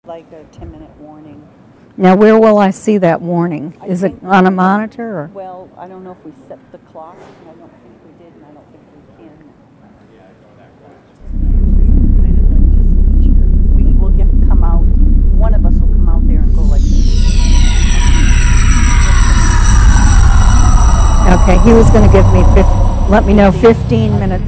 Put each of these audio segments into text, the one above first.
Like a 10-minute warning. Now, where will I see that warning? Is it on a monitor? Or? Well, I don't know if we set the clock. I don't think we did, and I don't think we can. Kind of like just we will come out. One of us will come out there and go like this. Okay, he was going to give me let me know 15 minutes.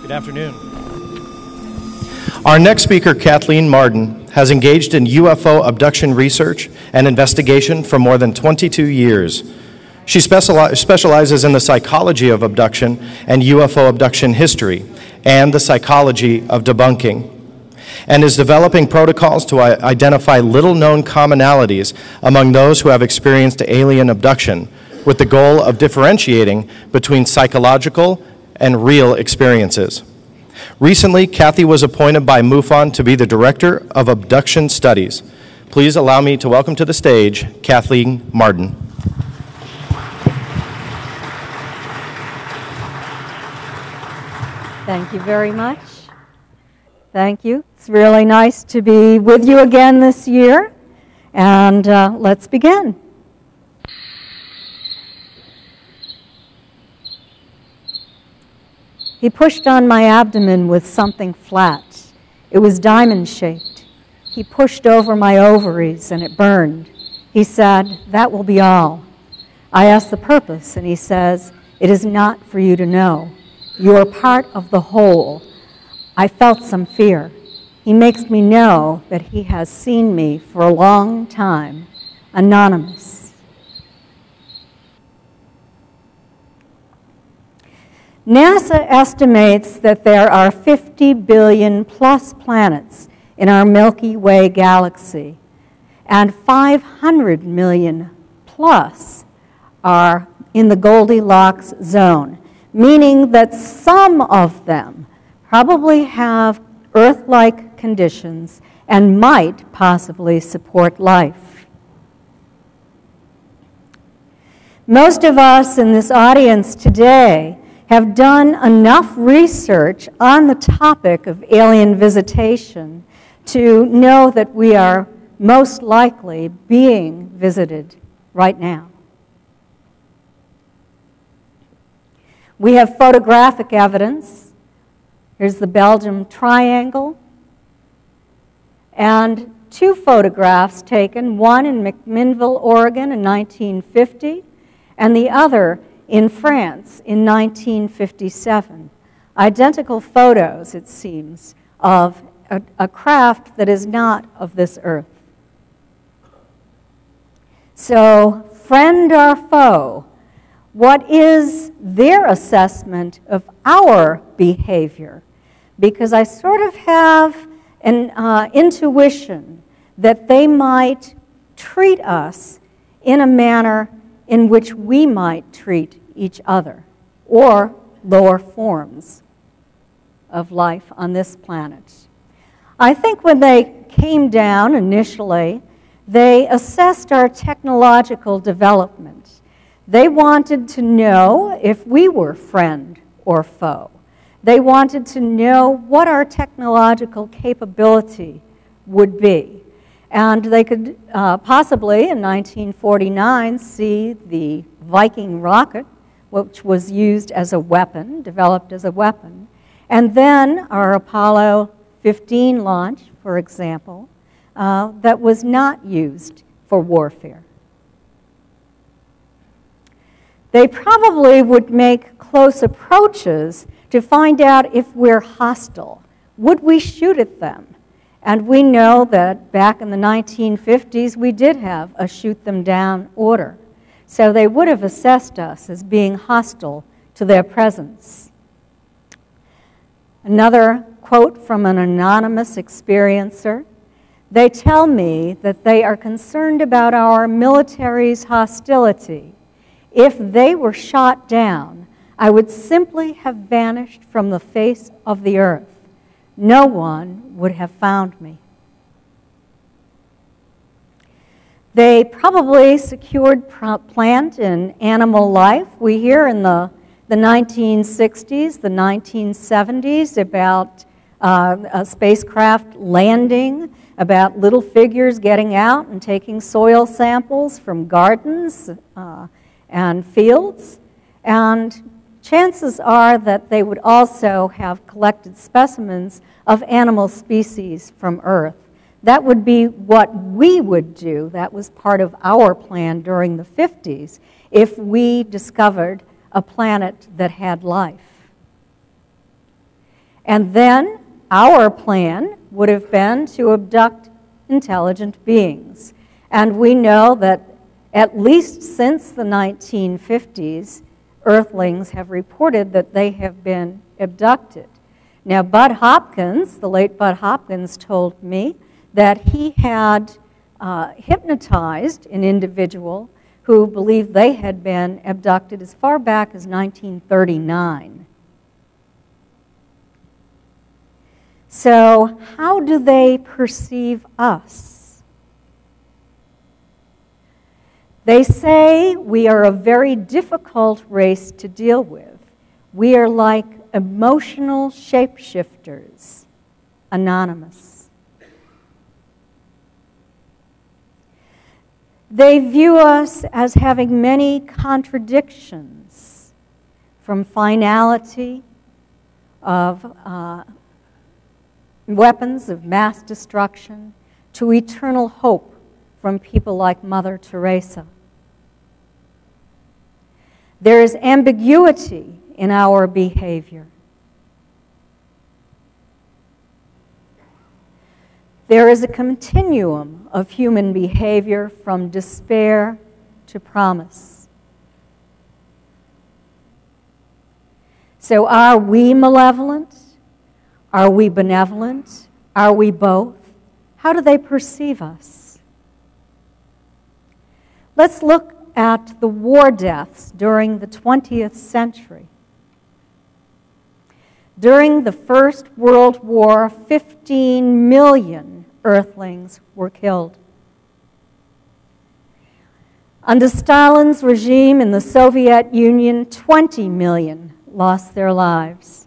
Good afternoon. Our next speaker, Kathleen Marden, has engaged in UFO abduction research and investigation for more than 22 years. She specializes in the psychology of abduction and UFO abduction history and the psychology of debunking, and is developing protocols to identify little-known commonalities among those who have experienced alien abduction, with the goal of differentiating between psychological and real experiences. Recently, Kathy was appointed by MUFON to be the Director of Abduction Studies. Please allow me to welcome to the stage Kathleen Marden. Thank you very much. Thank you. It's really nice to be with you again this year. And let's begin. He pushed on my abdomen with something flat. It was diamond-shaped. He pushed over my ovaries and it burned. He said, "That will be all." I asked the purpose, and he says, "It is not for you to know. You are part of the whole." I felt some fear. He makes me know that he has seen me for a long time. Anonymous. NASA estimates that there are 50 billion plus planets in our Milky Way galaxy, and 500 million plus are in the Goldilocks zone, meaning that some of them probably have Earth-like conditions and might possibly support life. Most of us in this audience today have done enough research on the topic of alien visitation to know that we are most likely being visited right now. We have photographic evidence. Here's the Belgium Triangle. And 2 photographs taken, one in McMinnville, Oregon in 1950, and the other in France in 1957. Identical photos, it seems, of a craft that is not of this earth. So, friend or foe, what is their assessment of our behavior? Because I sort of have an intuition that they might treat us in a manner in which we might treat each other, or lower forms of life on this planet. I think when they came down initially, they assessed our technological development. They wanted to know if we were friend or foe. They wanted to know what our technological capability would be. And they could possibly, in 1949, see the Viking rocket, which was used as a weapon, developed as a weapon. And then our Apollo 15 launch, for example, that was not used for warfare. They probably would make close approaches to find out if we're hostile. Would we shoot at them? And we know that back in the 1950s, we did have a shoot them down order. So they would have assessed us as being hostile to their presence. Another quote from an anonymous experiencer. They tell me that they are concerned about our military's hostility. If they were shot down, I would simply have vanished from the face of the earth. No one would have found me. They probably secured plant and animal life. We hear in the 1960s, the 1970s about a spacecraft landing, about little figures getting out and taking soil samples from gardens and fields. And chances are that they would also have collected specimens of animal species from Earth. That would be what we would do. That was part of our plan during the 50s if we discovered a planet that had life. And then our plan would have been to abduct intelligent beings. And we know that at least since the 1950s, Earthlings have reported that they have been abducted. Now, Bud Hopkins, the late Bud Hopkins, told me that he had hypnotized an individual who believed they had been abducted as far back as 1939. So, how do they perceive us? They say we are a very difficult race to deal with. We are like emotional shapeshifters, anonymous. They view us as having many contradictions, from finality of weapons of mass destruction to eternal hope from people like Mother Teresa. There is ambiguity in our behavior. There is a continuum of human behavior from despair to promise. So are we malevolent? Are we benevolent? Are we both? How do they perceive us? Let's look at the war deaths during the 20th century. During the First World War, 15 million Earthlings were killed. Under Stalin's regime in the Soviet Union, 20 million lost their lives.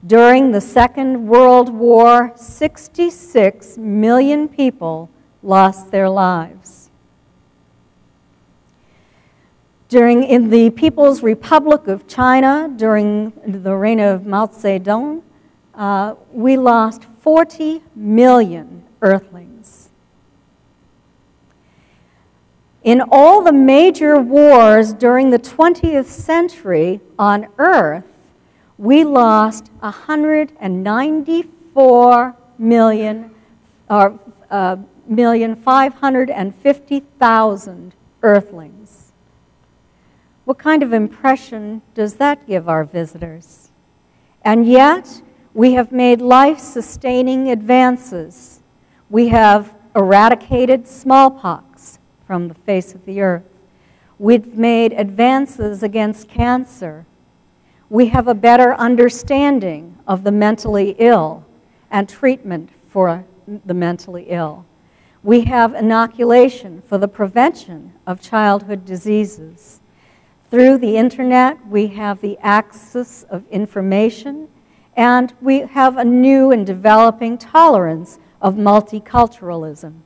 During the Second World War, 66 million people lost their lives. In the People's Republic of China, during the reign of Mao Zedong, we lost 40 million Earthlings. In all the major wars during the 20th century on Earth, we lost 194,550,000 Earthlings. What kind of impression does that give our visitors? And yet, we have made life-sustaining advances. We have eradicated smallpox from the face of the earth. We've made advances against cancer. We have a better understanding of the mentally ill and treatment for the mentally ill. We have inoculation for the prevention of childhood diseases. Through the internet, we have the access of information, and we have a new and developing tolerance of multiculturalism.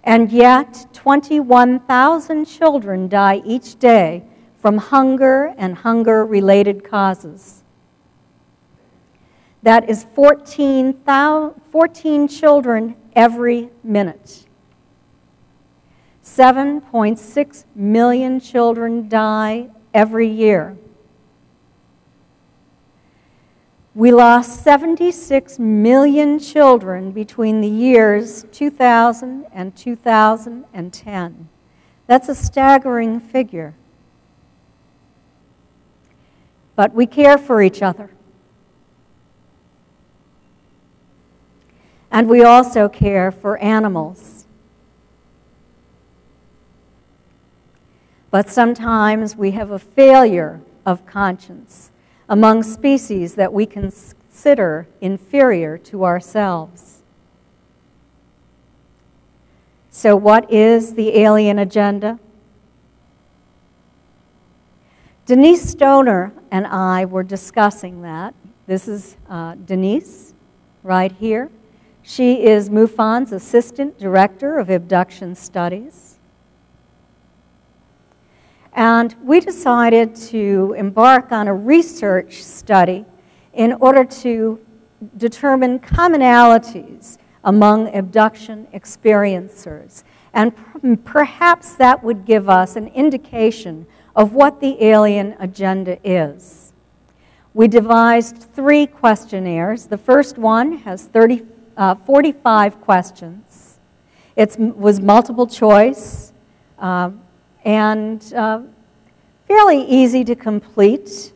And yet, 21,000 children die each day from hunger and hunger-related causes. That is 14 children every minute. 7.6 million children die every year. We lost 76 million children between the years 2000 and 2010. That's a staggering figure. But we care for each other. And we also care for animals. But sometimes we have a failure of conscience among species that we consider inferior to ourselves. So what is the alien agenda? Denise Stoner and I were discussing that. This is Denise right here. She is MUFON's Assistant Director of Abduction Studies. And we decided to embark on a research study in order to determine commonalities among abduction experiencers. And perhaps that would give us an indication of what the alien agenda is. We devised 3 questionnaires. The first one has 45 questions. It was multiple choice and fairly easy to complete.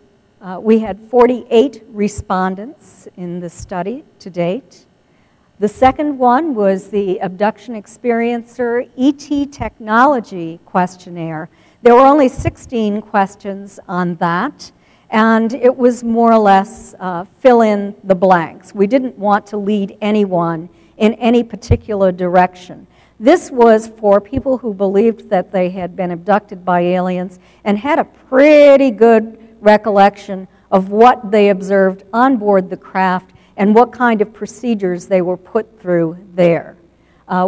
We had 48 respondents in the study to date. The second one was the Abduction Experiencer ET Technology Questionnaire. There were only 16 questions on that, and it was more or less fill in the blanks. We didn't want to lead anyone in any particular direction. This was for people who believed that they had been abducted by aliens and had a pretty good recollection of what they observed on board the craft and what kind of procedures they were put through there.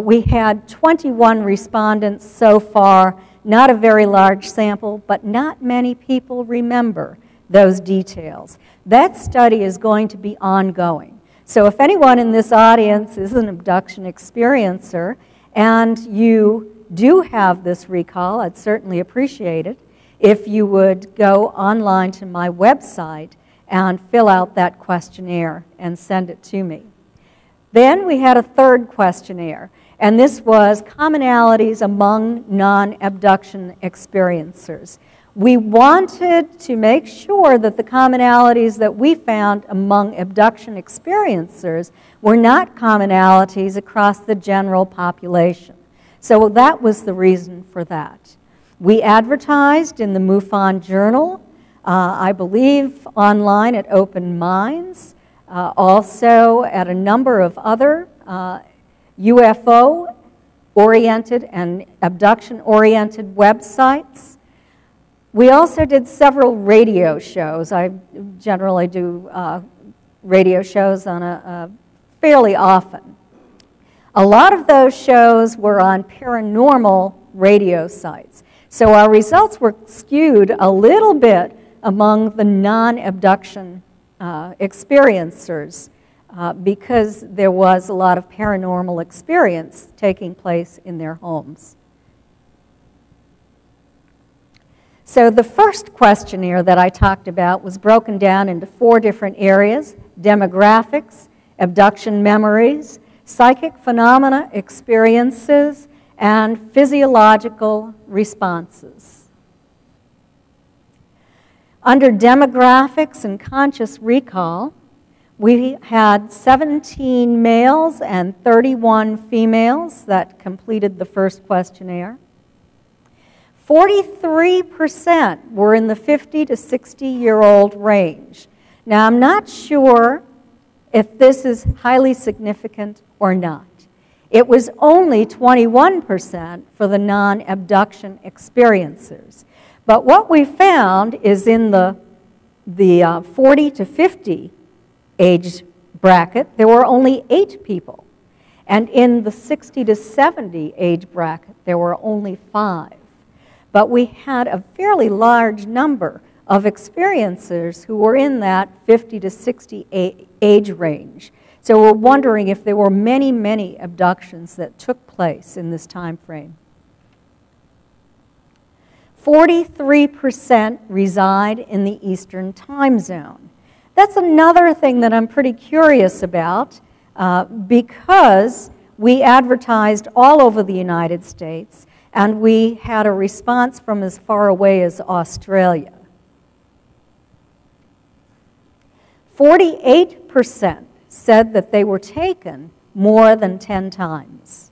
We had 21 respondents so far. Not a very large sample, but not many people remember those details. That study is going to be ongoing. So if anyone in this audience is an abduction experiencer and you do have this recall, I'd certainly appreciate it if you would go online to my website and fill out that questionnaire and send it to me. Then we had a third questionnaire, and this was commonalities among non-abduction experiencers. We wanted to make sure that the commonalities that we found among abduction experiencers were not commonalities across the general population. So that was the reason for that. We advertised in the MUFON Journal, I believe online at Open Minds, also at a number of other UFO-oriented and abduction-oriented websites. We also did several radio shows. I generally do radio shows on fairly often. A lot of those shows were on paranormal radio sites. So our results were skewed a little bit among the non-abduction experiencers because there was a lot of paranormal experience taking place in their homes. So the first questionnaire that I talked about was broken down into 4 different areas: demographics, abduction memories, psychic phenomena experiences, and physiological responses. Under demographics and conscious recall, we had 17 males and 31 females that completed the first questionnaire. 43% were in the 50 to 60-year-old range. Now, I'm not sure if this is highly significant or not. It was only 21% for the non-abduction experiencers. But what we found is in the 40 to 50 age bracket, there were only 8 people. And in the 60 to 70 age bracket, there were only 5. But we had a fairly large number of experiencers who were in that 50 to 60 age range. So we're wondering if there were many, many abductions that took place in this time frame. 43% reside in the Eastern time zone. That's another thing that I'm pretty curious about because we advertised all over the United States and we had a response from as far away as Australia. 48% said that they were taken more than 10 times.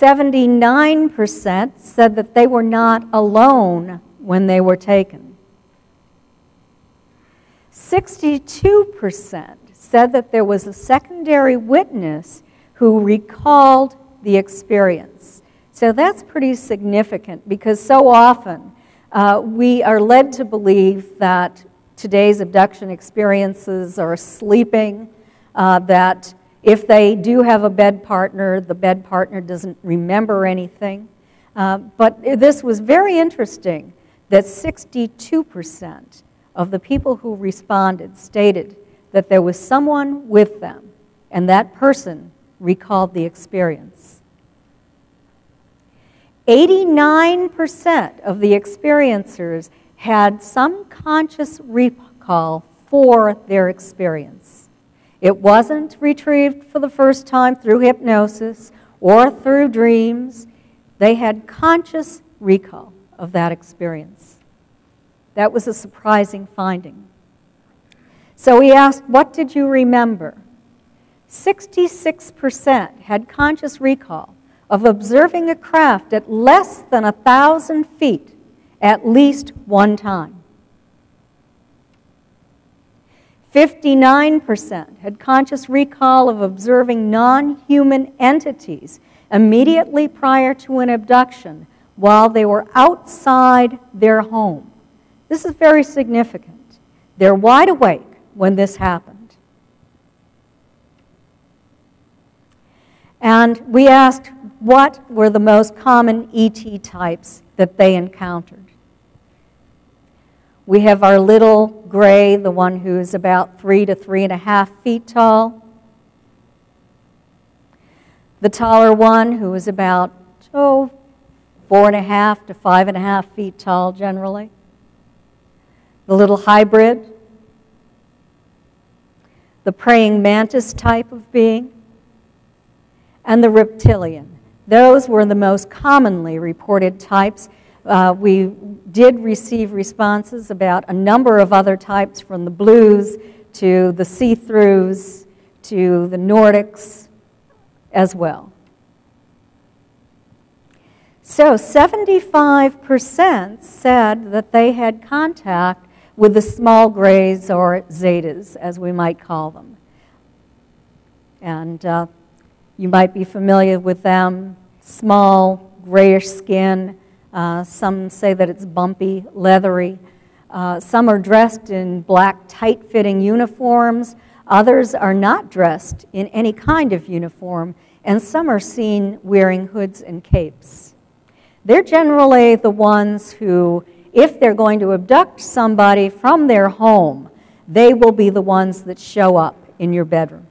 79% said that they were not alone when they were taken. 62% said that there was a secondary witness who recalled the experience. So that's pretty significant because so often we are led to believe that today's abduction experiences are sleeping, that if they do have a bed partner, the bed partner doesn't remember anything. But this was very interesting that 62% of the people who responded stated that there was someone with them, and that person recalled the experience. 89% of the experiencers had some conscious recall for their experience. It wasn't retrieved for the first time through hypnosis or through dreams. They had conscious recall of that experience. That was a surprising finding. So we asked, what did you remember? 66% had conscious recall of observing a craft at less than 1,000 feet at least one time. 59% had conscious recall of observing non-human entities immediately prior to an abduction while they were outside their home. This is very significant. They're wide awake when this happened. And we asked what were the most common ET types that they encountered. We have our little gray, the one who's about 3 to 3.5 feet tall. The taller one, who is about 4.5 to 5.5 feet tall generally. The little hybrid. The praying mantis type of being. And the reptilian. Those were the most commonly reported types. We did receive responses about a number of other types, from the blues to the see-throughs to the Nordics as well. So 75% said that they had contact with the small grays, or Zetas, as we might call them. And you might be familiar with them. Small, grayish skin. Some say that it's bumpy, leathery. Some are dressed in black, tight-fitting uniforms. Others are not dressed in any kind of uniform, and some are seen wearing hoods and capes. They're generally the ones who, if they're going to abduct somebody from their home, they will be the ones that show up in your bedroom.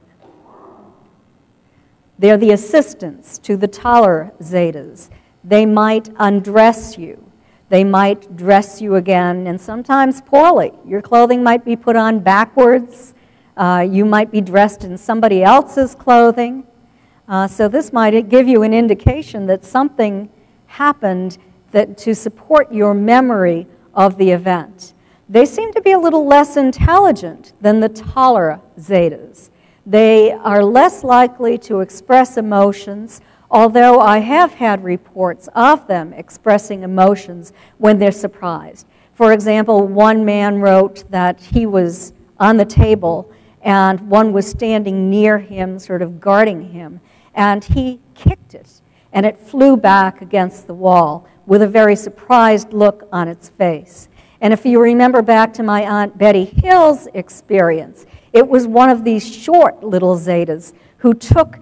They're the assistants to the taller Zetas. They might undress you. They might dress you again, and sometimes poorly. Your clothing might be put on backwards. You might be dressed in somebody else's clothing. So this might give you an indication that something happened to support your memory of the event. They seem to be a little less intelligent than the taller Zetas. They are less likely to express emotions, although I have had reports of them expressing emotions when they're surprised. For example, one man wrote that he was on the table and one was standing near him, sort of guarding him, and he kicked it, and it flew back against the wall with a very surprised look on its face. And if you remember back to my Aunt Betty Hill's experience, it was one of these short little Zetas who took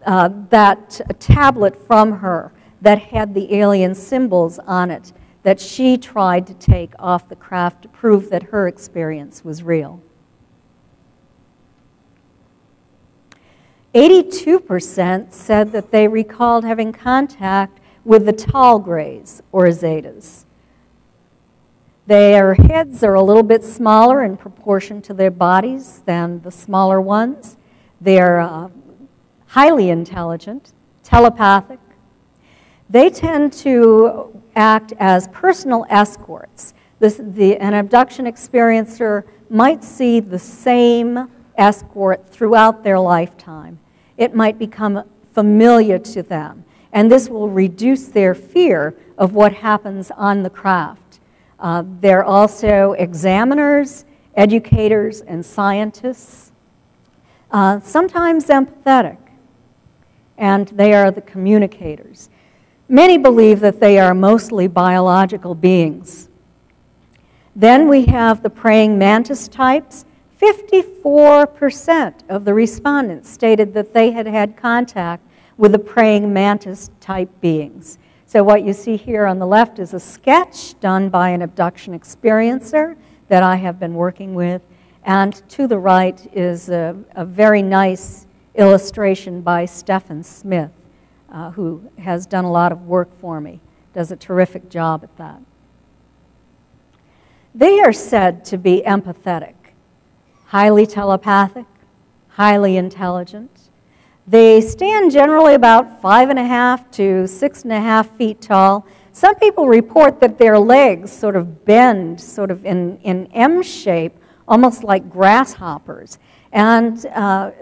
that tablet from her that had the alien symbols on it that she tried to take off the craft to prove that her experience was real. 82% said that they recalled having contact with the tall grays, or Zetas. Their heads are a little bit smaller in proportion to their bodies than the smaller ones. They're highly intelligent, telepathic. They tend to act as personal escorts. An abduction experiencer might see the same escort throughout their lifetime. It might become familiar to them. and this will reduce their fear of what happens on the craft. They're also examiners, educators, and scientists, sometimes empathetic, and they are the communicators. Many believe that they are mostly biological beings. Then we have the praying mantis types. 54% of the respondents stated that they had had contact with the praying mantis type beings. So what you see here on the left is a sketch done by an abduction experiencer that I have been working with, and to the right is a very nice illustration by Stephen Smith, who has done a lot of work for me, does a terrific job at that. They are said to be empathetic, highly telepathic, highly intelligent. They stand generally about 5.5 to 6.5 feet tall. Some people report that their legs sort of bend sort of in M shape, almost like grasshoppers. And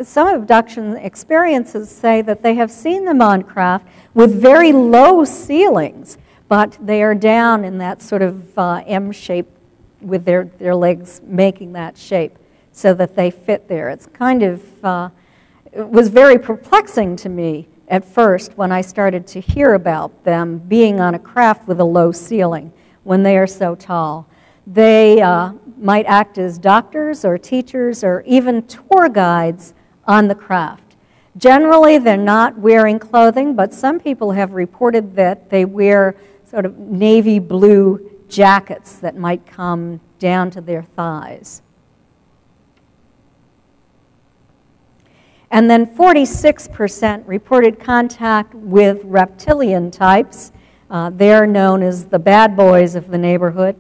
some abduction experiences say that they have seen them on craft with very low ceilings, but they are down in that sort of M shape with their legs making that shape so that they fit there. It's kind of, it was very perplexing to me at first when I started to hear about them being on a craft with a low ceiling when they are so tall. They might act as doctors or teachers or even tour guides on the craft. Generally, they're not wearing clothing, but some people have reported that they wear sort of navy blue jackets that might come down to their thighs. And then 46% reported contact with reptilian types. They're known as the bad boys of the neighborhood.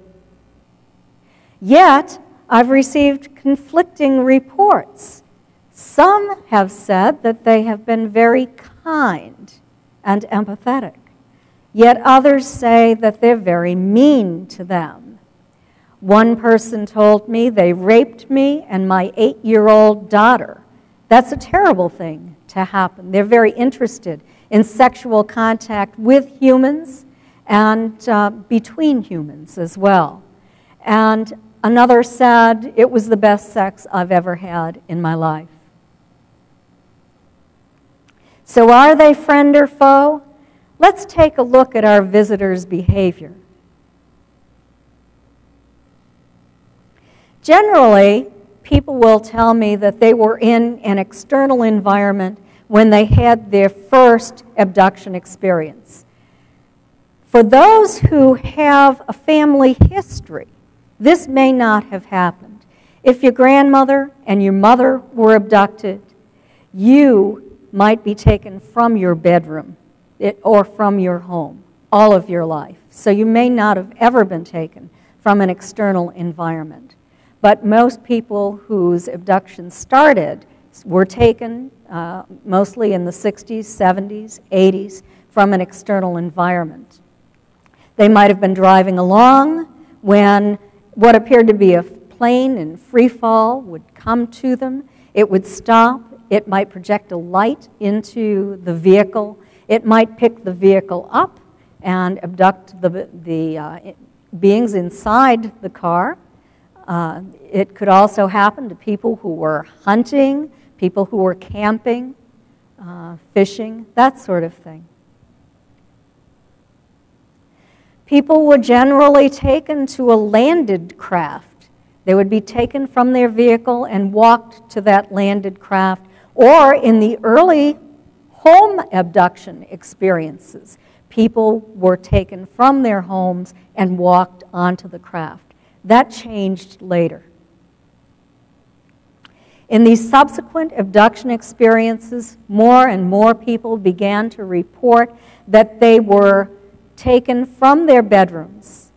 Yet, I've received conflicting reports. Some have said that they have been very kind and empathetic. Yet others say that they're very mean to them. One person told me they raped me and my 8-year-old daughter. That's a terrible thing to happen. They're very interested in sexual contact with humans and between humans as well. And another said, it was the best sex I've ever had in my life. So are they friend or foe? Let's take a look at our visitors' behavior. Generally, people will tell me that they were in an external environment when they had their first abduction experience. For those who have a family history, this may not have happened. If your grandmother and your mother were abducted, you might be taken from your bedroom or from your home all of your life. So you may not have ever been taken from an external environment. But most people whose abduction started were taken mostly in the 60s, 70s, 80s from an external environment. They might have been driving along when what appeared to be a plane in free fall would come to them. It would stop. It might project a light into the vehicle. It might pick the vehicle up and abduct the beings inside the car. It could also happen to people who were hunting, people who were camping, fishing, that sort of thing. People were generally taken to a landed craft. They would be taken from their vehicle and walked to that landed craft, or in the early home abduction experiences, people were taken from their homes and walked onto the craft. That changed later. In these subsequent abduction experiences, more and more people began to report that they were taken from their bedrooms.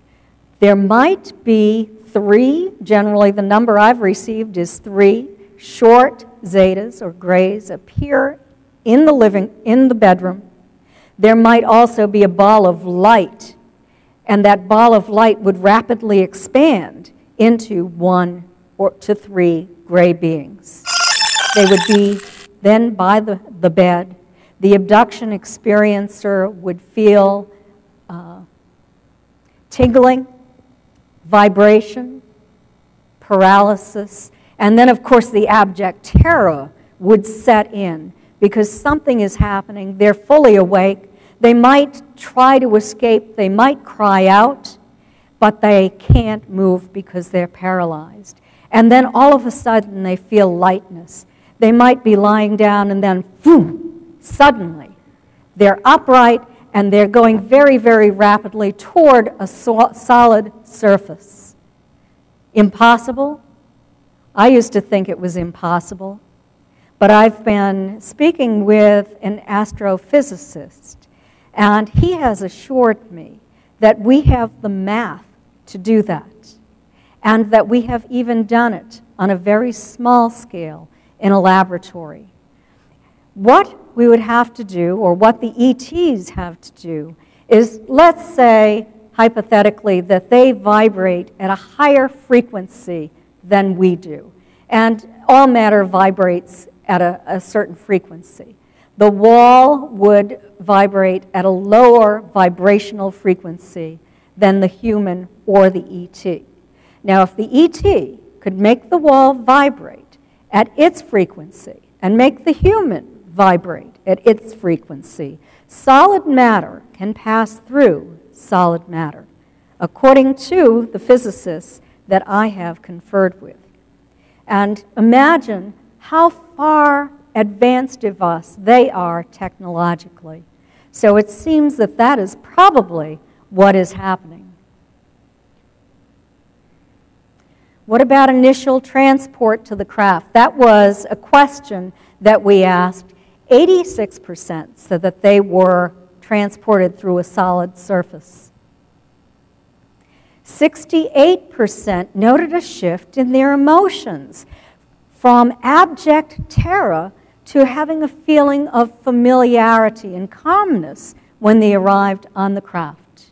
There might be 3, generally the number I've received is 3, short Zetas or Greys appear in the bedroom. There might also be a ball of light, and that ball of light would rapidly expand into 1 to 3 gray beings. They would be then by the bed. The abduction experiencer would feel tingling, vibration, paralysis, and then, of course, the abject terror would set in because something is happening. They're fully awake. They might try to escape. They might cry out, but they can't move because they're paralyzed. And then all of a sudden, they feel lightness. They might be lying down, and then, boom, suddenly, they're upright, and they're going very, very rapidly toward a solid surface. Impossible? I used to think it was impossible, but I've been speaking with an astrophysicist, and he has assured me that we have the math to do that, and that we have even done it on a very small scale in a laboratory. What we would have to do, or what the ETs have to do, is, let's say, hypothetically, that they vibrate at a higher frequency than we do. And all matter vibrates at a certain frequency. The wall would vibrate at a lower vibrational frequency than the human or the ET. Now, if the ET could make the wall vibrate at its frequency and make the human vibrate at its frequency, solid matter can pass through solid matter, according to the physicists that I have conferred with. And imagine how far advanced of us they are technologically. So it seems that that is probably what is happening. What about initial transport to the craft? That was a question that we asked. 86% said that they were transported through a solid surface. 68% noted a shift in their emotions from abject terror to having a feeling of familiarity and calmness when they arrived on the craft.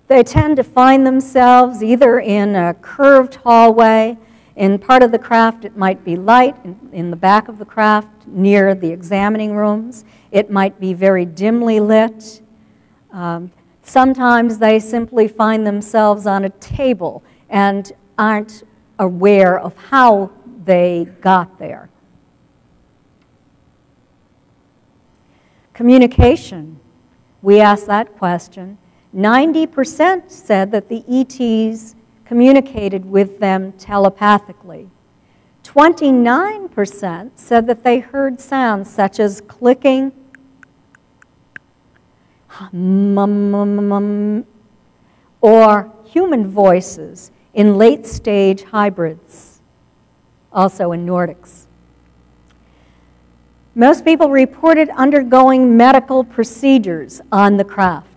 They tend to find themselves either in a curved hallway. In part of the craft, it might be light. In the back of the craft, near the examining rooms, it might be very dimly lit. Sometimes they simply find themselves on a table and aren't aware of how they got there. Communication. We asked that question. 90% said that the ETs communicated with them telepathically. 29% said that they heard sounds such as clicking, or human voices in late-stage hybrids, also in Nordics. Most people reported undergoing medical procedures on the craft.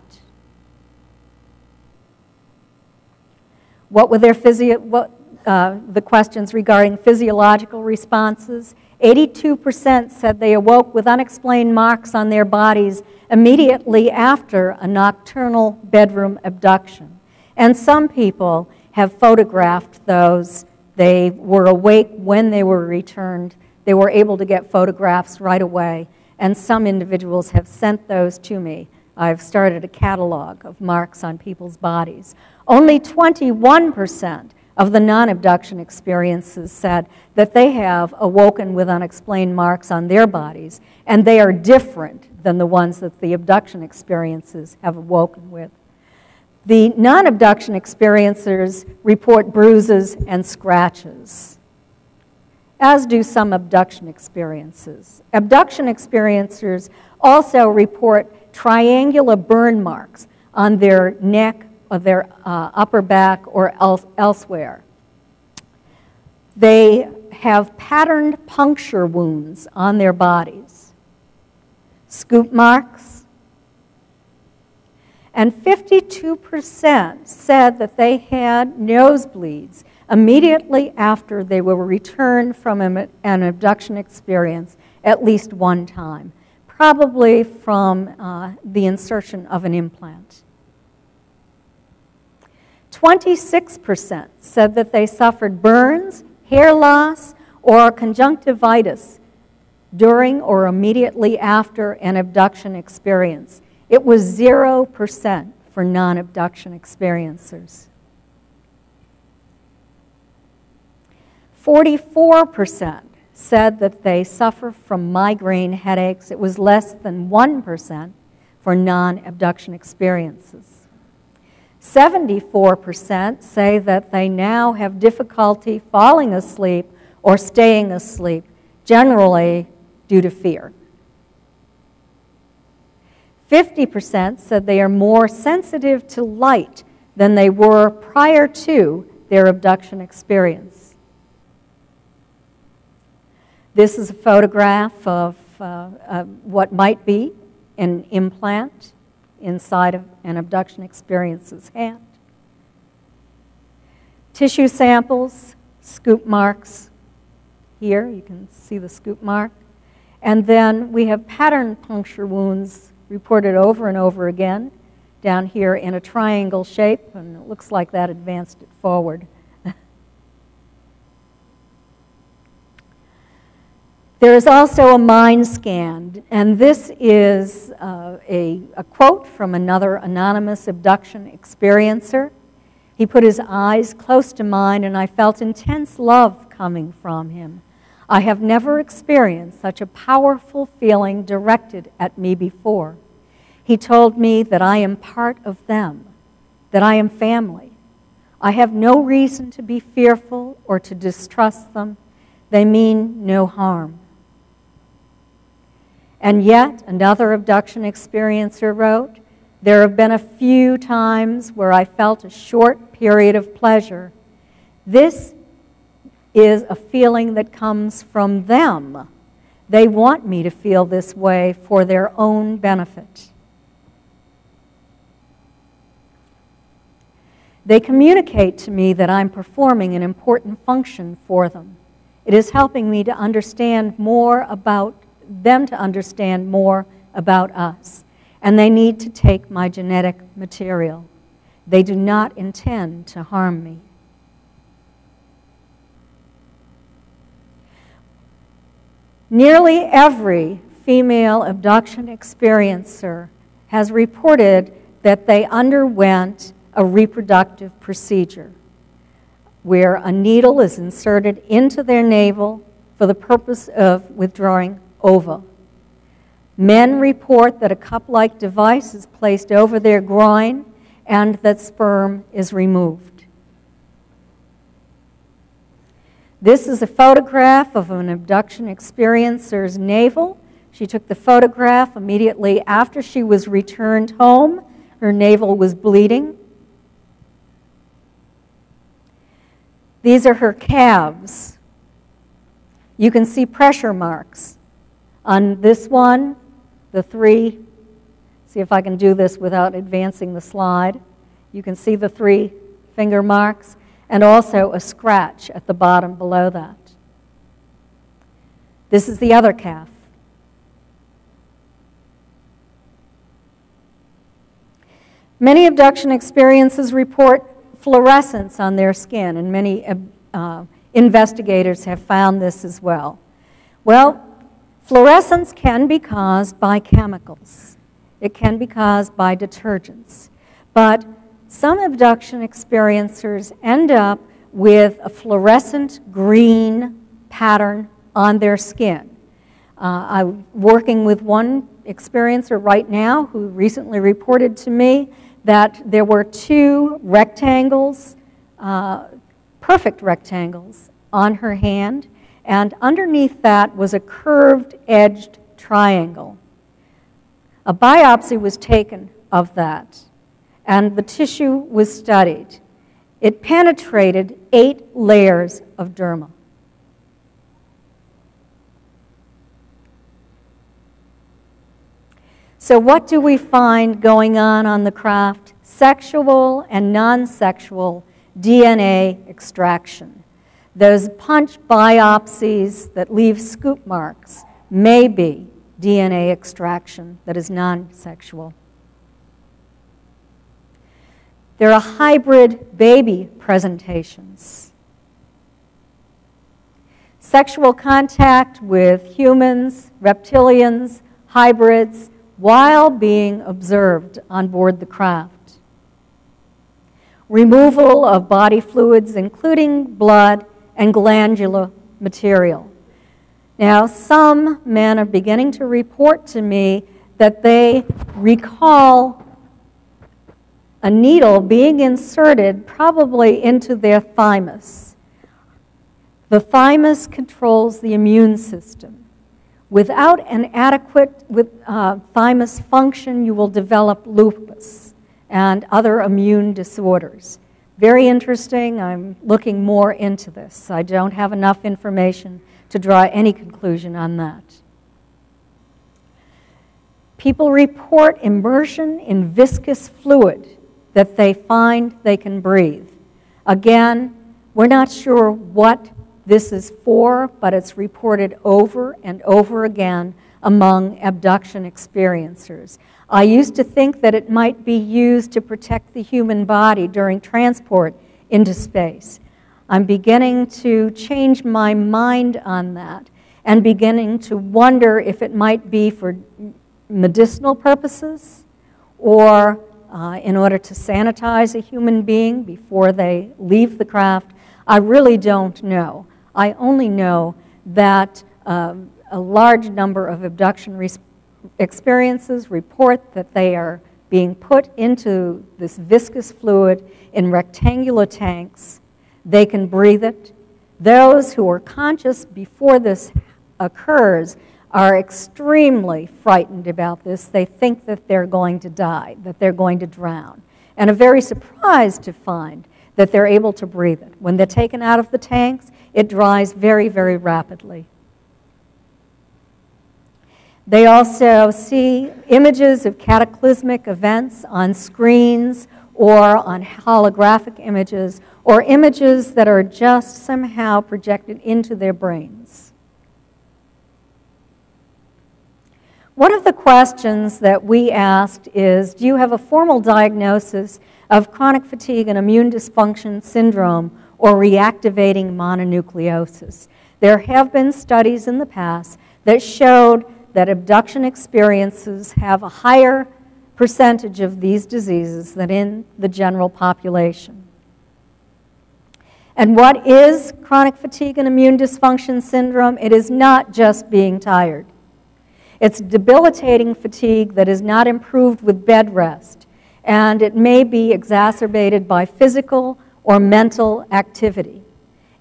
What were their the questions regarding physiological responses? 82% said they awoke with unexplained marks on their bodies immediately after a nocturnal bedroom abduction. And some people have photographed those. They were awake when they were returned. They were able to get photographs right away. And some individuals have sent those to me. I've started a catalog of marks on people's bodies. Only 21% of the non-abduction experiences said that they have awoken with unexplained marks on their bodies, and they are different than the ones that the abduction experiences have awoken with. The non-abduction experiencers report bruises and scratches, as do some abduction experiences. Abduction experiencers also report triangular burn marks on their neck, or their upper back, or elsewhere. They have patterned puncture wounds on their bodies, scoop marks, and 52% said that they had nosebleeds immediately after they were returned from an abduction experience at least one time, probably from the insertion of an implant. 26% said that they suffered burns, hair loss, or conjunctivitis during or immediately after an abduction experience. It was 0% for non-abduction experiencers. 44% said that they suffer from migraine headaches. It was less than 1% for non-abduction experiences. 74% say that they now have difficulty falling asleep or staying asleep, generally due to fear. 50% said they are more sensitive to light than they were prior to their abduction experience. This is a photograph of what might be an implant inside of an abduction experience's hand. Tissue samples, scoop marks. Here, you can see the scoop mark. And then we have pattern puncture wounds reported over and over again down here in a triangle shape, and it looks like that advanced it forward. There is also a mind scan, and this is a quote from another anonymous abduction experiencer. He put his eyes close to mine, and I felt intense love coming from him. I have never experienced such a powerful feeling directed at me before. He told me that I am part of them, that I am family. I have no reason to be fearful or to distrust them. They mean no harm. And yet, another abduction experiencer wrote, there have been a few times where I felt a short period of pleasure. This is a feeling that comes from them. They want me to feel this way for their own benefit. They communicate to me that I'm performing an important function for them. It is helping me to understand more about them, to understand more about us. And they need to take my genetic material. They do not intend to harm me. Nearly every female abduction experiencer has reported that they underwent a reproductive procedure where a needle is inserted into their navel for the purpose of withdrawing ova. Men report that a cup-like device is placed over their groin and that sperm is removed. This is a photograph of an abduction experiencer's navel. She took the photograph immediately after she was returned home. Her navel was bleeding. These are her calves. You can see pressure marks. On this one, the three, see if I can do this without advancing the slide. You can see the 3 finger marks and also a scratch at the bottom below that. This is the other calf. Many abduction experiences report fluorescence on their skin, and many investigators have found this as well. Well, fluorescence can be caused by chemicals. It can be caused by detergents. But some abduction experiencers end up with a fluorescent green pattern on their skin. I'm working with one experiencer right now who recently reported to me that there were 2 rectangles, perfect rectangles, on her hand, and underneath that was a curved-edged triangle. A biopsy was taken of that, and the tissue was studied. It penetrated 8 layers of derma. So what do we find going on the craft? Sexual and non-sexual DNA extraction. Those punch biopsies that leave scoop marks may be DNA extraction that is non-sexual. There are hybrid baby presentations. sexual contact with humans, reptilians, hybrids, while being observed on board the craft. Removal of body fluids, including blood and glandular material. Now, some men are beginning to report to me that they recall a needle being inserted probably into their thymus. The thymus controls the immune system. Without an adequate thymus function, you will develop lupus and other immune disorders. Very interesting. I'm looking more into this. I don't have enough information to draw any conclusion on that. People report immersion in viscous fluid that they find they can breathe. Again, we're not sure what this is for, but it's reported over and over again among abduction experiencers. I used to think that it might be used to protect the human body during transport into space. I'm beginning to change my mind on that and beginning to wonder if it might be for medicinal purposes or in order to sanitize a human being before they leave the craft. I really don't know. I only know that a large number of abduction experiences report that they are being put into this viscous fluid in rectangular tanks. They can breathe it. Those who are conscious before this occurs are extremely frightened about this. They think that they're going to die, that they're going to drown, and are very surprised to find that they're able to breathe it. When they're taken out of the tanks, it dries very, very rapidly. They also see images of cataclysmic events on screens or on holographic images or images that are just somehow projected into their brains. One of the questions that we asked is, do you have a formal diagnosis of chronic fatigue and immune dysfunction syndrome or reactivating mononucleosis? There have been studies in the past that showed that abduction experiences have a higher percentage of these diseases than in the general population. And what is chronic fatigue and immune dysfunction syndrome? It is not just being tired. It's debilitating fatigue that is not improved with bed rest, and it may be exacerbated by physical or mental activity.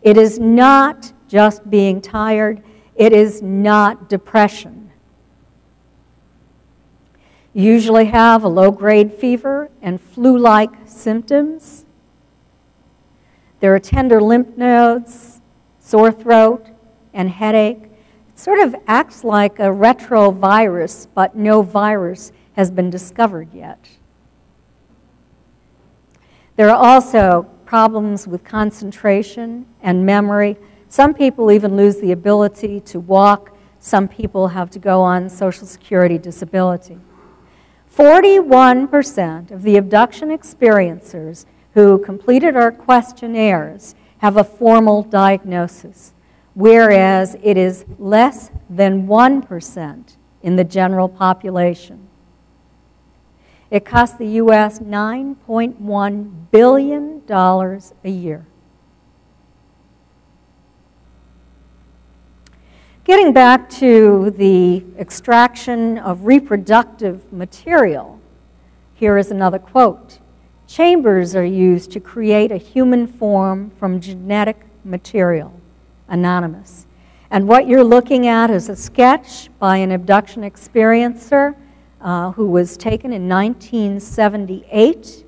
It is not just being tired. It is not depression. You usually have a low-grade fever and flu-like symptoms. There are tender lymph nodes, sore throat, and headache. It sort of acts like a retrovirus, but no virus has been discovered yet. There are also problems with concentration and memory. Some people even lose the ability to walk. Some people have to go on Social Security disability. 41% of the abduction experiencers who completed our questionnaires have a formal diagnosis, whereas it is less than 1% in the general population. It costs the U.S. $9.1 billion a year. Getting back to the extraction of reproductive material, here is another quote. Chambers are used to create a human form from genetic material. Anonymous. And what you're looking at is a sketch by an abduction experiencer who was taken in 1978.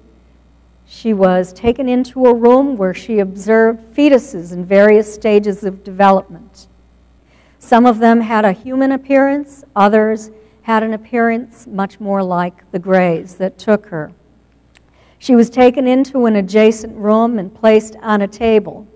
She was taken into a room where she observed fetuses in various stages of development. Some of them had a human appearance, others had an appearance much more like the Greys that took her. She was taken into an adjacent room and placed on a table.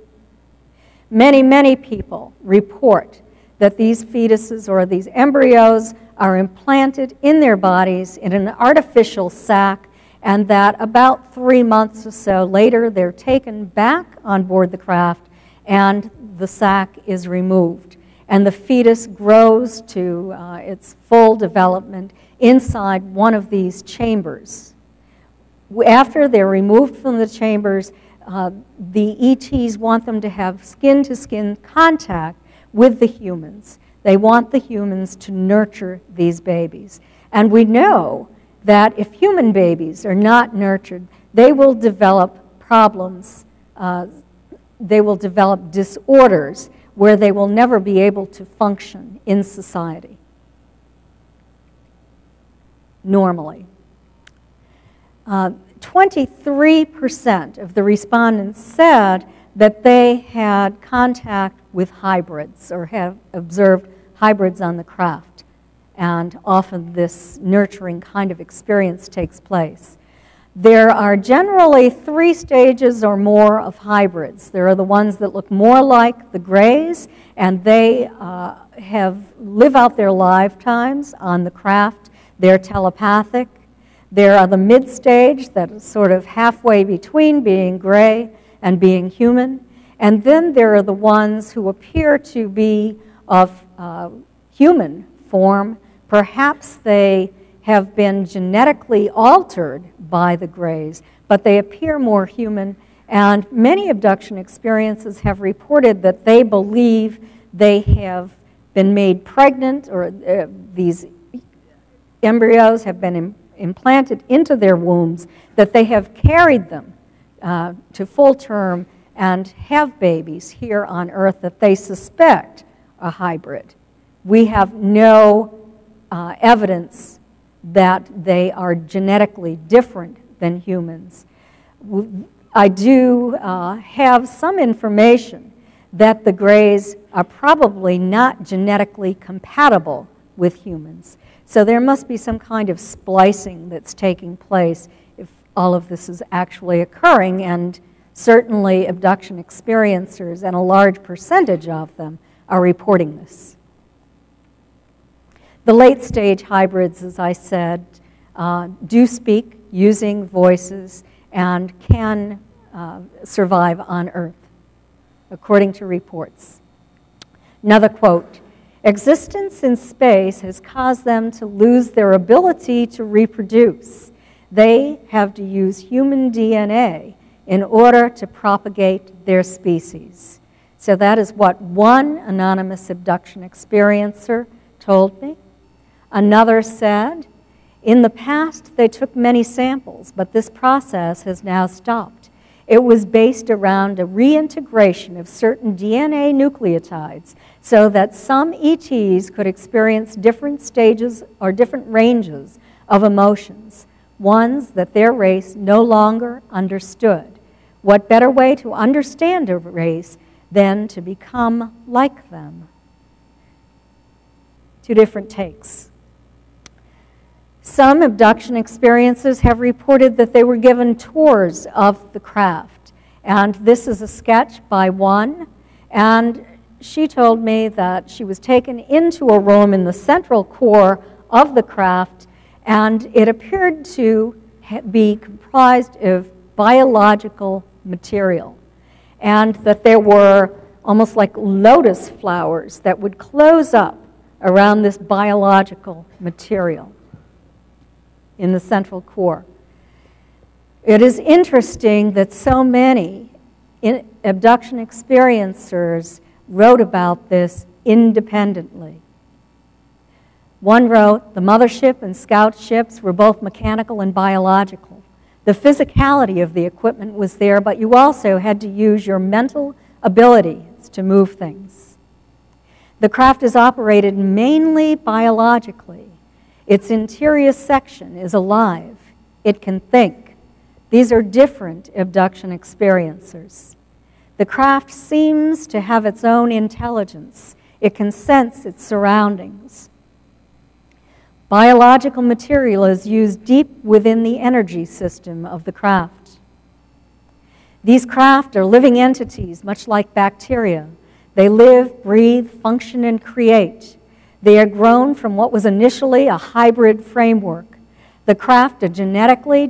Many, many people report that these fetuses or these embryos are implanted in their bodies in an artificial sac, and that about 3 months or so later they're taken back on board the craft and the sac is removed. And the fetus grows to its full development inside one of these chambers. After they're removed from the chambers, the ETs want them to have skin-to-skin contact with the humans. They want the humans to nurture these babies. And we know that if human babies are not nurtured, they will develop problems. They will develop disorders where they will never be able to function in society normally. 23% of the respondents said that they had contact with hybrids or have observed hybrids on the craft. And often this nurturing kind of experience takes place. There are generally 3 stages or more of hybrids. There are the ones that look more like the grays, and they live out their lifetimes on the craft. They're telepathic. There are the mid-stage that is sort of halfway between being gray and being human. And then there are the ones who appear to be of human form. Perhaps they have been genetically altered by the grays, but they appear more human. And many abduction experiences have reported that they believe they have been made pregnant, or these embryos have been implanted into their wombs, that they have carried them to full term and have babies here on Earth that they suspect a hybrid. We have no evidence that they are genetically different than humans. I do have some information that the grays are probably not genetically compatible with humans. So there must be some kind of splicing that's taking place if all of this is actually occurring, and certainly abduction experiencers, and a large percentage of them, are reporting this. The late-stage hybrids, as I said, do speak using voices and can survive on Earth, according to reports. Another quote, "Existence in space has caused them to lose their ability to reproduce. They have to use human DNA in order to propagate their species." So that is what one anonymous abduction experiencer told me. Another said, "In the past, they took many samples, but this process has now stopped. It was based around a reintegration of certain DNA nucleotides so that some ETs could experience different stages or different ranges of emotions, ones that their race no longer understood. What better way to understand a race than to become like them?" 2 different takes. Some abduction experiencers have reported that they were given tours of the craft. And this is a sketch by one. And she told me that she was taken into a room in the central core of the craft, and it appeared to be comprised of biological material. And that there were almost like lotus flowers that would close up around this biological material in the central core. It is interesting that so many abduction experiencers wrote about this independently. One wrote, "The mothership and scout ships were both mechanical and biological. The physicality of the equipment was there, but you also had to use your mental abilities to move things. The craft is operated mainly biologically. Its interior section is alive. It can think. These are different abduction experiencers. The craft seems to have its own intelligence. It can sense its surroundings. Biological material is used deep within the energy system of the craft. These craft are living entities, much like bacteria. They live, breathe, function, and create. They are grown from what was initially a hybrid framework. The craft are genetically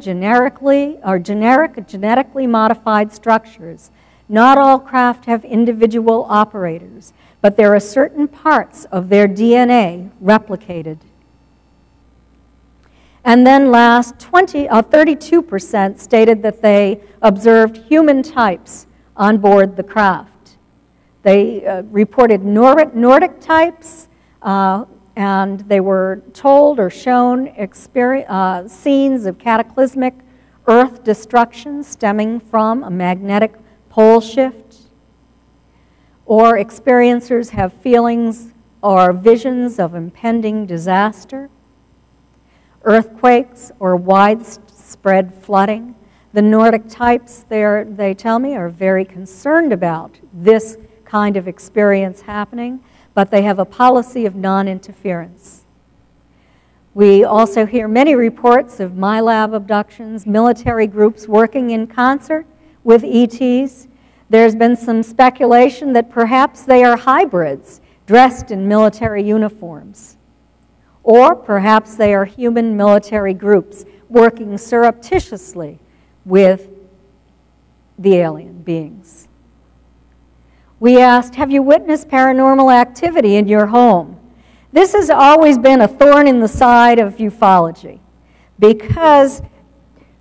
modified structures, Not all craft have individual operators, but there are certain parts of their DNA replicated. And then last, 32% stated that they observed human types on board the craft. They reported Nordic types, and they were told or shown scenes of cataclysmic Earth destruction stemming from a magnetic pole shift. Or experiencers have feelings or visions of impending disaster, earthquakes or widespread flooding. The Nordic types, they tell me, are very concerned about this kind of experience happening, but they have a policy of non-interference. We also hear many reports of MyLab abductions, military groups working in concert with ETs. There's been some speculation that perhaps they are hybrids dressed in military uniforms. Or perhaps they are human military groups working surreptitiously with the alien beings. We asked, have you witnessed paranormal activity in your home? This has always been a thorn in the side of ufology because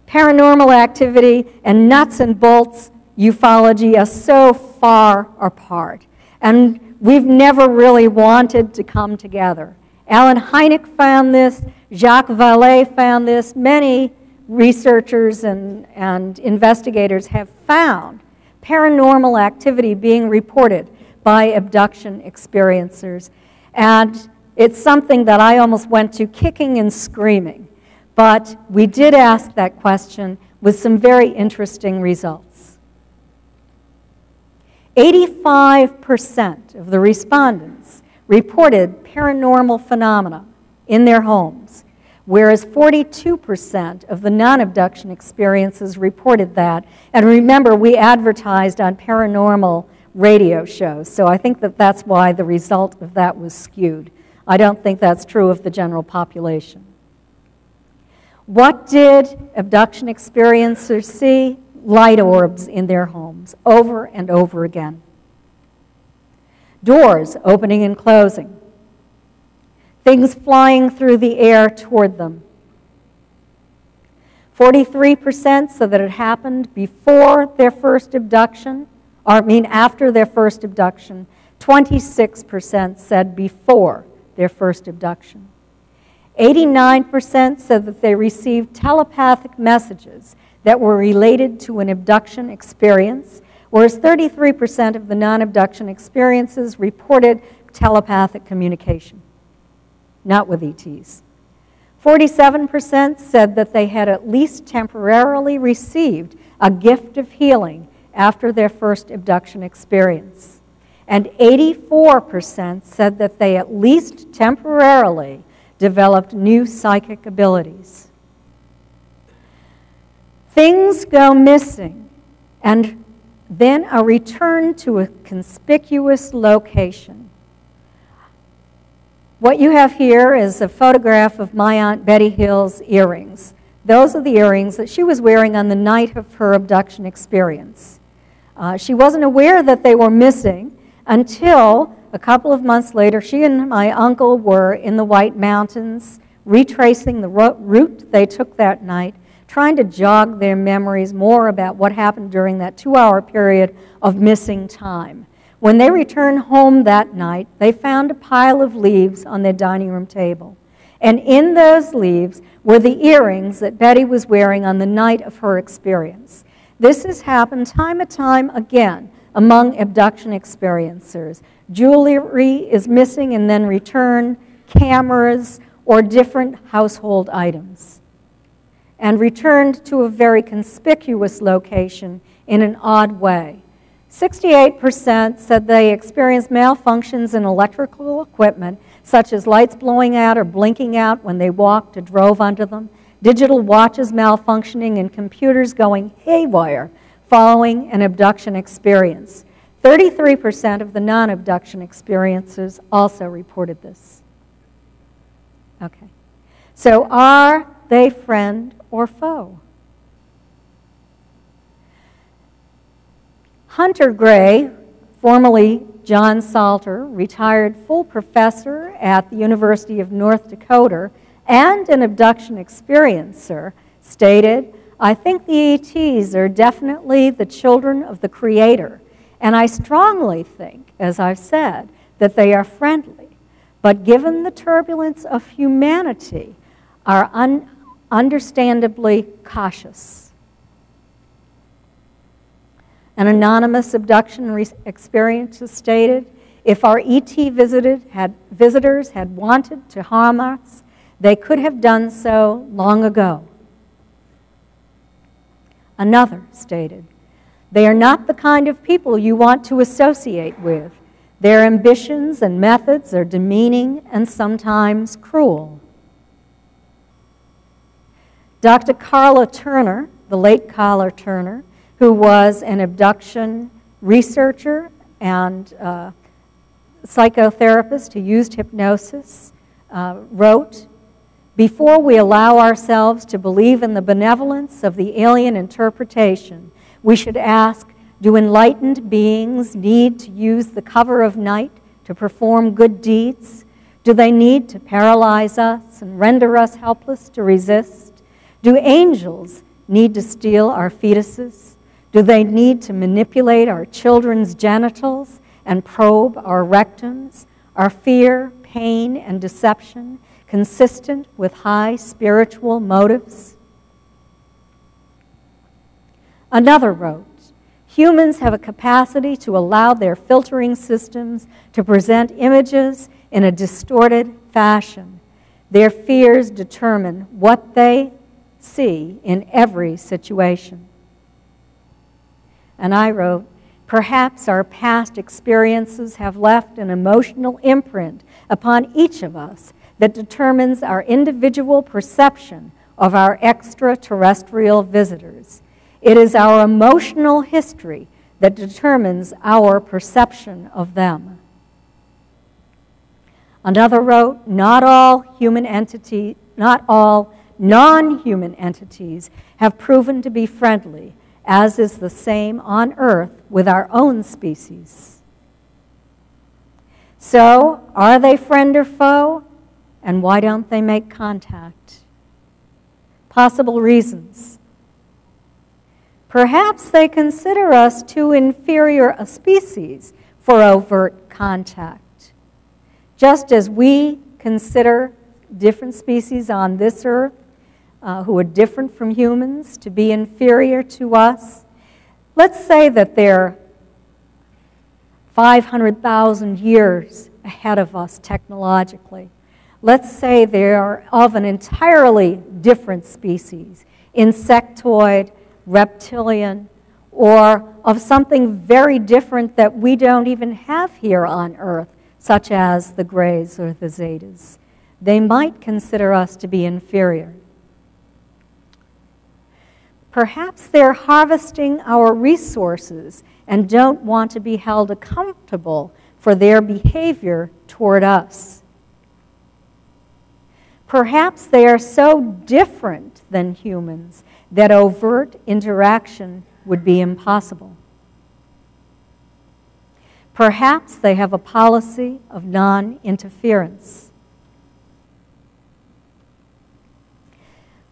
paranormal activity and nuts and bolts ufology are so far apart. And we've never really wanted to come together. Alan Hynek found this, Jacques Vallée found this, many researchers and investigators have found paranormal activity being reported by abduction experiencers. And it's something that I almost went to kicking and screaming. But we did ask that question with some very interesting results. 85% of the respondents reported paranormal phenomena in their homes, whereas 42% of the non-abduction experiences reported that. And remember, we advertised on paranormal radio shows, so I think that that's why the result of that was skewed. I don't think that's true of the general population. What did abduction experiencers see? Light orbs in their homes, over and over again. Doors opening and closing. Things flying through the air toward them. 43% said that it happened before their first abduction, after their first abduction. 26% said before their first abduction. 89% said that they received telepathic messages that were related to an abduction experience, whereas 33% of the non-abduction experiences reported telepathic communication, not with ETs. 47% said that they had at least temporarily received a gift of healing after their first abduction experience. And 84% said that they at least temporarily developed new psychic abilities. Things go missing and then are returned to a conspicuous location. What you have here is a photograph of my Aunt Betty Hill's earrings. Those are the earrings that she was wearing on the night of her abduction experience. She wasn't aware that they were missing until a couple of months later. She and my uncle were in the White Mountains, retracing the route they took that night, trying to jog their memories more about what happened during that 2-hour period of missing time. When they returned home that night, they found a pile of leaves on their dining room table. And in those leaves were the earrings that Betty was wearing on the night of her experience. This has happened time and time again among abduction experiencers. Jewelry is missing and then returned, cameras, or different household items, and returned to a very conspicuous location in an odd way. 68% said they experienced malfunctions in electrical equipment, such as lights blowing out or blinking out when they walked or drove under them, digital watches malfunctioning, and computers going haywire following an abduction experience. 33% of the non-abduction experiencers also reported this. Okay. So are they friend or foe? Hunter Gray, formerly John Salter, retired full professor at the University of North Dakota and an abduction experiencer, stated, "I think the ETs are definitely the children of the Creator, and I strongly think, as I've said, that they are friendly, but given the turbulence of humanity, are understandably cautious." An anonymous abduction experiencer stated, "If our ET visitors had wanted to harm us, they could have done so long ago." Another stated, "They are not the kind of people you want to associate with. Their ambitions and methods are demeaning and sometimes cruel." Dr. Carla Turner, the late Carla Turner, who was an abduction researcher and psychotherapist who used hypnosis, wrote, "Before we allow ourselves to believe in the benevolence of the alien interpretation, we should ask, do enlightened beings need to use the cover of night to perform good deeds? Do they need to paralyze us and render us helpless to resist? Do angels need to steal our fetuses? Do they need to manipulate our children's genitals and probe our rectums? Are fear, pain, and deception consistent with high spiritual motives?" Another wrote, "Humans have a capacity to allow their filtering systems to present images in a distorted fashion. Their fears determine what they see in every situation." And I wrote, "Perhaps our past experiences have left an emotional imprint upon each of us that determines our individual perception of our extraterrestrial visitors. It is our emotional history that determines our perception of them." Another wrote, not all non-human entities have proven to be friendly, as is the same on Earth with our own species. So, are they friend or foe? And why don't they make contact? Possible reasons. Perhaps they consider us too inferior a species for overt contact. Just as we consider different species on this earth who are different from humans to be inferior to us, let's say that they're 500,000 years ahead of us technologically. Let's say they are of an entirely different species, insectoid, reptilian, or of something very different that we don't even have here on Earth, such as the Greys or the Zetas. They might consider us to be inferior. Perhaps they're harvesting our resources and don't want to be held accountable for their behavior toward us. Perhaps they are so different than humans that overt interaction would be impossible. Perhaps they have a policy of non-interference.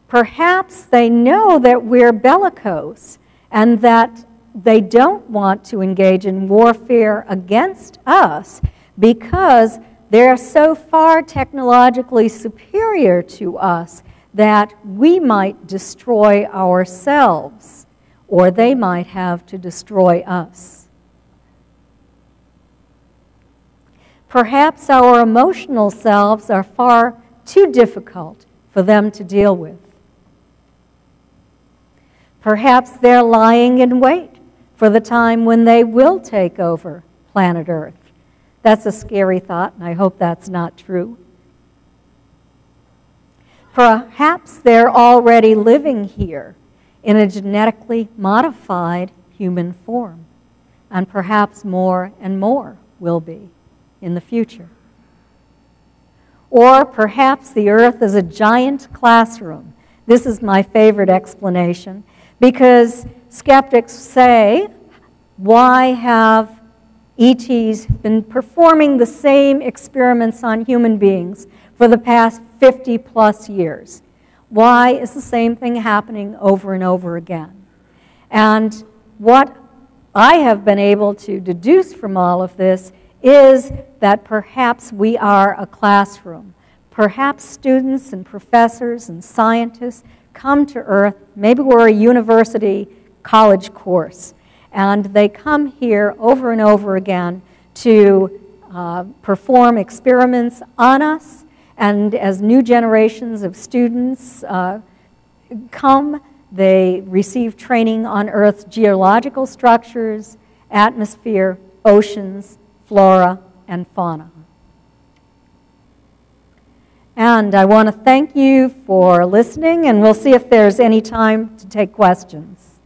Perhaps they know that we're bellicose and that they don't want to engage in warfare against us because they're so far technologically superior to us that we might destroy ourselves, or they might have to destroy us. Perhaps our emotional selves are far too difficult for them to deal with. Perhaps they're lying in wait for the time when they will take over planet Earth. That's a scary thought, and I hope that's not true. Perhaps they're already living here in a genetically modified human form, and perhaps more and more will be in the future. Or perhaps the Earth is a giant classroom. This is my favorite explanation, because skeptics say Why have ETs been performing the same experiments on human beings for the past 50+ years? Why is the same thing happening over and over again? And what I have been able to deduce from all of this is that perhaps we are a classroom. Perhaps students and professors and scientists come to Earth, maybe we're a university college course, and they come here over and over again to perform experiments on us, and as new generations of students come, they receive training on Earth's geological structures, atmosphere, oceans, flora, and fauna. And I want to thank you for listening, and we'll see if there's any time to take questions.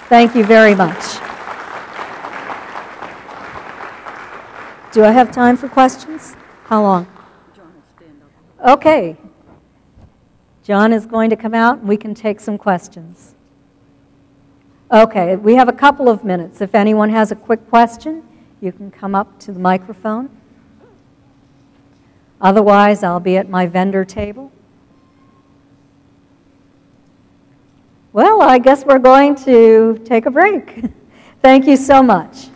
Thank you very much. Do I have time for questions? How long? John will stand up. Okay. John is going to come out, and we can take some questions. Okay, we have a couple of minutes. If anyone has a quick question, you can come up to the microphone. Otherwise, I'll be at my vendor table. Well, I guess we're going to take a break. Thank you so much.